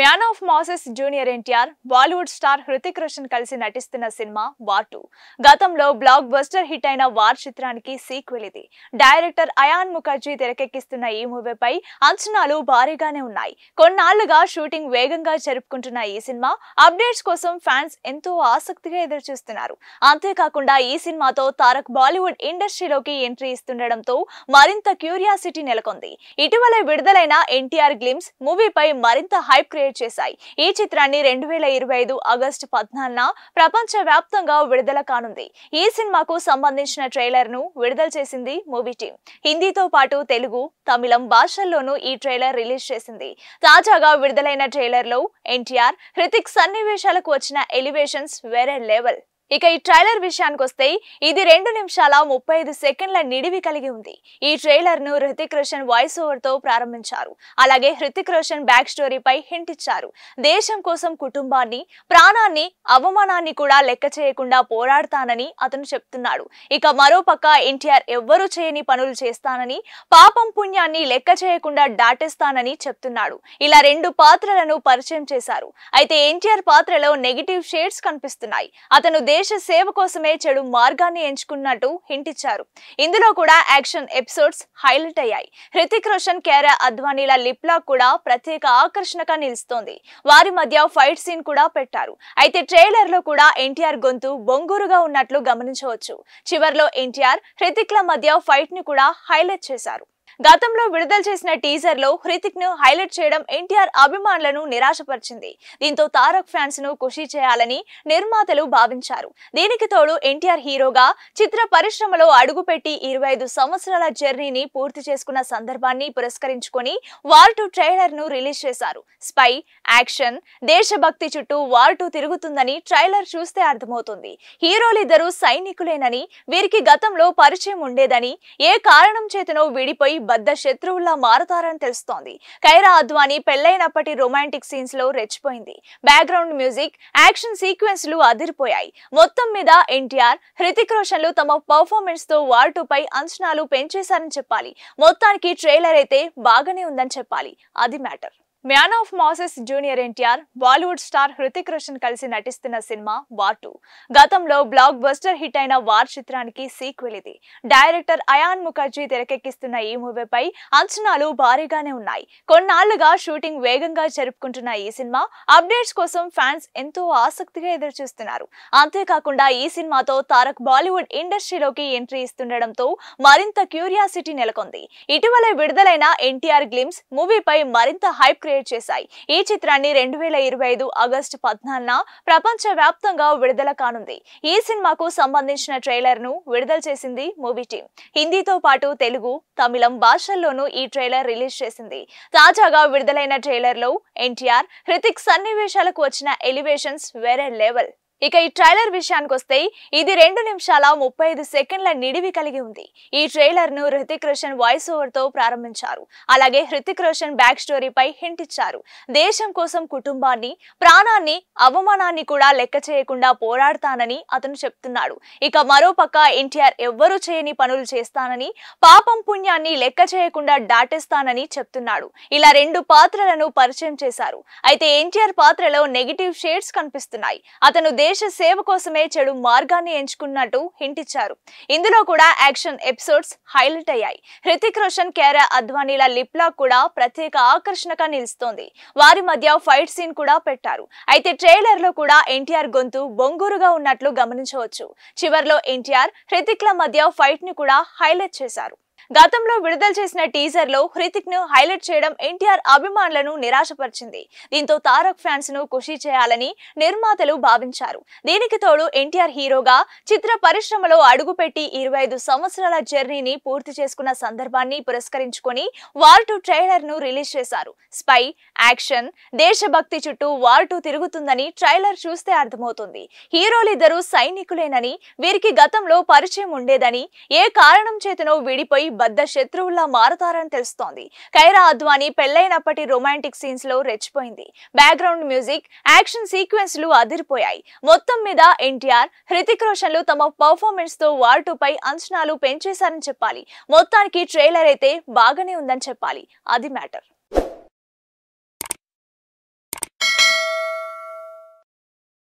Man of masses junior NTR Bollywood star Hrithik Roshan కలిసి నటిస్తున్న cinema war 2 గతంలో బ్లాక్ బస్టర్ హిట్ అయిన వార్ చిత్రానికి సీక్వెల్ ఇది. డైరెక్టర్ అయాన్ ముఖర్జీ తెరకెక్కిస్తున్న ఈ మూవీపై అంచనాలు భారీగానే ఉన్నాయి. కొన్నాళ్లుగా షూటింగ్ వేగంగా జరుపుకుంటున్న ఈ సినిమా అప్డేట్స్ కోసం ఫ్యాన్స్ ఎంతో ఆసక్తిగా ఎదురుచూస్తున్నారు. అంతేకాకుండా ఈ సినిమాతో తారక్ బాలీవుడ్ ఇండస్ట్రీలోకి ఎంట్రీ ఇస్తుండటంతో మరింత క్యూరియాసిటీ నెలకొంది. ఇటీవల విడుదలైన ఎన్టీఆర్ గ్లిమ్స్ మూవీపై మరింత హైప్ చేశాయి. ఈ చిత్రాన్ని 2025 ఆగస్టు 14న ప్రపంచ వ్యాప్తంగా విడుదల కానుంది. ఈ సినిమాకు సంబంధించిన ట్రైలర్ ను విడుదల చేసింది మూవీ టీం. హిందీతో పాటు తెలుగు, తమిళం భాషల్లోనూ ఈ ట్రైలర్ రిలీజ్ చేసింది. తాజాగా విడుదలైన ట్రైలర్ లో ఎన్టీఆర్, హృతిక్ సన్నివేశాలకు వచ్చిన ఎలివేషన్స్ వేరే లెవెల్. ఇక ఈ ట్రైలర్ విషయానికి వస్తే ఇది 2 నిమిషాల 35 సెకండ్ల నిడివి కలిగి ఉంది. ఈ ట్రైలర్ ను హృతిక్ రోషన్ వాయిస్ ఓవర్ తో ప్రారంభించారు. అలాగే హృతిక్ రోషన్ బ్యాక్ స్టోరీపై హింట్ ఇచ్చారు. దేశం కోసం కుటుంబాన్ని, ప్రాణాన్ని, అవమానాన్ని కూడా లెక్క చేయకుండా పోరాడతానని అతను చెప్తున్నాడు. ఇక మరోపక్క ఎన్టీఆర్ ఎవ్వరూ చేయని పనులు చేస్తానని, పాపం పుణ్యాన్ని లెక్క చేయకుండా దాటేస్తానని చెప్తున్నాడు. ఇలా 2 పాత్రలను పరిచయం చేశారు. అయితే ఎన్టీఆర్ పాత్రలో నెగిటివ్ షేడ్స్ కనిపిస్తున్నాయి. అతను దేశ సేవ కోసమే చెడు మార్గాన్ని ఎంచుకున్నట్టు హింట్ ఇచ్చారు. ఇందులో కూడా యాక్షన్ ఎపిసోడ్స్ హైలైట్ అయ్యాయి. హృతిక్ రోషన్, కియారా అద్వానీల లిప్ లాక్ కూడా ప్రత్యేక ఆకర్షణగా నిలుస్తోంది. వారి మధ్య ఫైట్ సీన్ కూడా పెట్టారు. అయితే ట్రైలర్ లో కూడా ఎన్టీఆర్ గొంతు బొంగూరుగా ఉన్నట్లు గమనించవచ్చు. చివర్లో ఎన్టీఆర్, హృతిక్ ల మధ్య ఫైట్ ని కూడా హైలైట్ చేశారు. గతంలో విడుదల చేసిన టీజర్ లో హృతిక్ ను హైలైట్ చేయడం ఎన్టీఆర్ అభిమానులను నిరాశపరిచింది. దీంతో తారక్ ఫ్యాన్స్ ను ఖుషి చేయాలని నిర్మాతలు భావించారు. దీనికి తోడు ఎన్టీఆర్ హీరోగా చిత్ర పరిశ్రమలో అడుగుపెట్టి 25 సంవత్సరాల జర్నీని పూర్తి చేసుకున్న సందర్భాన్ని పురస్కరించుకొని వార్ 2 ట్రైలర్ ను రిలీజ్ చేశారు. స్పై, యాక్షన్, దేశభక్తి చుట్టూ వార్ 2 తిరుగుతుందని ట్రైలర్ చూస్తే అర్థమవుతుంది. హీరోలిద్దరూ సైనికులేనని, వీరికి గతంలో పరిచయం ఉండేదని, ఏ కారణం చేతనో విడిపోయి బద్ద శత్రువుల్లా మారతారని తెలుస్తోంది. కియారా అద్వానీ పెళ్లైనప్పటి రొమాంటిక్ సీన్స్ లో రెచ్చిపోయింది. బ్యాక్గ్రౌండ్ మ్యూజిక్, యాక్షన్ సీక్వెన్స్లు అదిరిపోయాయి. మొత్తం మీద ఎన్టీఆర్, హృతిక్ రోషన్లు తమ పర్ఫార్మెన్స్ తో వార్ 2 పై అంచనాలు పెంచేశారని చెప్పాలి. మొత్తానికి ట్రైలర్ అయితే బాగానే ఉందని చెప్పాలి. అది matter. Man of masses junior NTR Bollywood star Hrithik Roshan కలిసి నటిస్తున్న సినిమా వార్ 2 గతంలో బ్లాక్ బస్టర్ హిట్ అయిన వార్ చిత్రానికి సీక్వెల్ ఇది. డైరెక్టర్ అయాన్ ముఖర్జీ తెరకెక్కిస్తున్న ఈ మూవీపై అంచనాలు భారీగానే ఉన్నాయి. కొన్నాళ్లుగా షూటింగ్ వేగంగా జరుపుకుంటున్న ఈ సినిమా అప్డేట్స్ కోసం ఫ్యాన్స్ ఎంతో ఆసక్తిగా ఎదురుచూస్తున్నారు. అంతేకాకుండా ఈ సినిమాతో తారక్ బాలీవుడ్ ఇండస్ట్రీలోకి ఎంట్రీ ఇస్తుండటంతో మరింత క్యూరియాసిటీ నెలకొంది. ఇటీవల విడుదలైన ఎన్టీఆర్ గ్లిమ్స్ మూవీపై మరింత హైప్ చేశాయి. ఈ చిత్రాన్ని 2025 ఆగస్టు 14న ప్రపంచ వ్యాప్తంగా విడుదల కానుంది. ఈ సినిమాకు సంబంధించిన ట్రైలర్ ను విడుదల చేసింది మూవీ టీం. హిందీతో పాటు తెలుగు, తమిళం భాషల్లోనూ ఈ ట్రైలర్ రిలీజ్ చేసింది. తాజాగా విడుదలైన ట్రైలర్ లో ఎన్టీఆర్, హృతిక్ సన్నివేశాలకు వచ్చిన ఎలివేషన్స్ వేరే లెవెల్. ఇక ఈ ట్రైలర్ విషయానికి వస్తే ఇది 2 నిమిషాల 35 సెకండ్ల నిడివి కలిగి ఉంది. ఈ ట్రైలర్ ను హృతిక్ రోషన్ వాయిస్ ఓవర్ తో ప్రారంభించారు. అలాగే హృతిక్ రోషన్ బ్యాక్ స్టోరీపై హింట్ ఇచ్చారు. దేశం కోసం కుటుంబాన్ని, ప్రాణాన్ని, అవమానాన్ని కూడా లెక్క చేయకుండా పోరాడతానని అతను చెప్తున్నాడు. ఇక మరోపక్క ఎన్టీఆర్ ఎవ్వరూ చేయని పనులు చేస్తానని, పాపం పుణ్యాన్ని లెక్క చేయకుండా దాటేస్తానని చెప్తున్నాడు. ఇలా 2 పాత్రలను పరిచయం చేశారు. అయితే ఎన్టీఆర్ పాత్రలో నెగిటివ్ షేడ్స్ కనిపిస్తున్నాయి. అతను దేశ సేవ కోసమే చెడు మార్గాన్ని ఎంచుకున్నట్టు హింట్ ఇచ్చారు. ఇందులో కూడా యాక్షన్ ఎపిసోడ్స్ హైలైట్ అయ్యాయి. హృతిక్ రోషన్, కియారా అద్వానీల లిప్ లాక్ కూడా ప్రత్యేక ఆకర్షణగా నిలుస్తోంది. వారి మధ్య ఫైట్ సీన్ కూడా పెట్టారు. అయితే ట్రైలర్ లో కూడా ఎన్టీఆర్ గొంతు బొంగూరుగా ఉన్నట్లు గమనించవచ్చు. చివర్లో ఎన్టీఆర్, హృతిక్ ల మధ్య ఫైట్ ని కూడా హైలైట్ చేశారు. గతంలో విడుదల చేసిన టీజర్ లో హృతిక్ ను హైలైట్ చేయడం ఎన్టీఆర్ అభిమానులను నిరాశపరిచింది. దీంతో తారక్ ఫ్యాన్స్ ను ఖుషి చేయాలని నిర్మాతలు భావించారు. దీనికి తోడు ఎన్టీఆర్ హీరోగా చిత్ర పరిశ్రమలో అడుగుపెట్టి 25 సంవత్సరాల జర్నీని పూర్తి చేసుకున్న సందర్భాన్ని పురస్కరించుకొని వార్ 2 ట్రైలర్ ను రిలీజ్ చేశారు. స్పై, యాక్షన్, దేశభక్తి చుట్టూ వార్ 2 తిరుగుతుందని ట్రైలర్ చూస్తే అర్థమవుతుంది. హీరోలిద్దరూ సైనికులేనని, వీరికి గతంలో పరిచయం ఉండేదని, ఏ కారణం చేతనో విడిపోయి బద్ద శత్రువుల్లా మారతారని తెలుస్తోంది. కియారా అద్వానీ పెళ్లైనప్పటి రొమాంటిక్ సీన్స్ లో రెచ్చిపోయింది. బ్యాక్గ్రౌండ్ మ్యూజిక్, యాక్షన్ సీక్వెన్స్లు అదిరిపోయాయి. మొత్తం మీద ఎన్టీఆర్, హృతిక్ రోషన్లు తమ పర్ఫార్మెన్స్ తో వార్ 2 పై అంచనాలు పెంచేశారని చెప్పాలి. మొత్తానికి ట్రైలర్ అయితే బాగానే ఉందని చెప్పాలి. అది మ్యాటర్.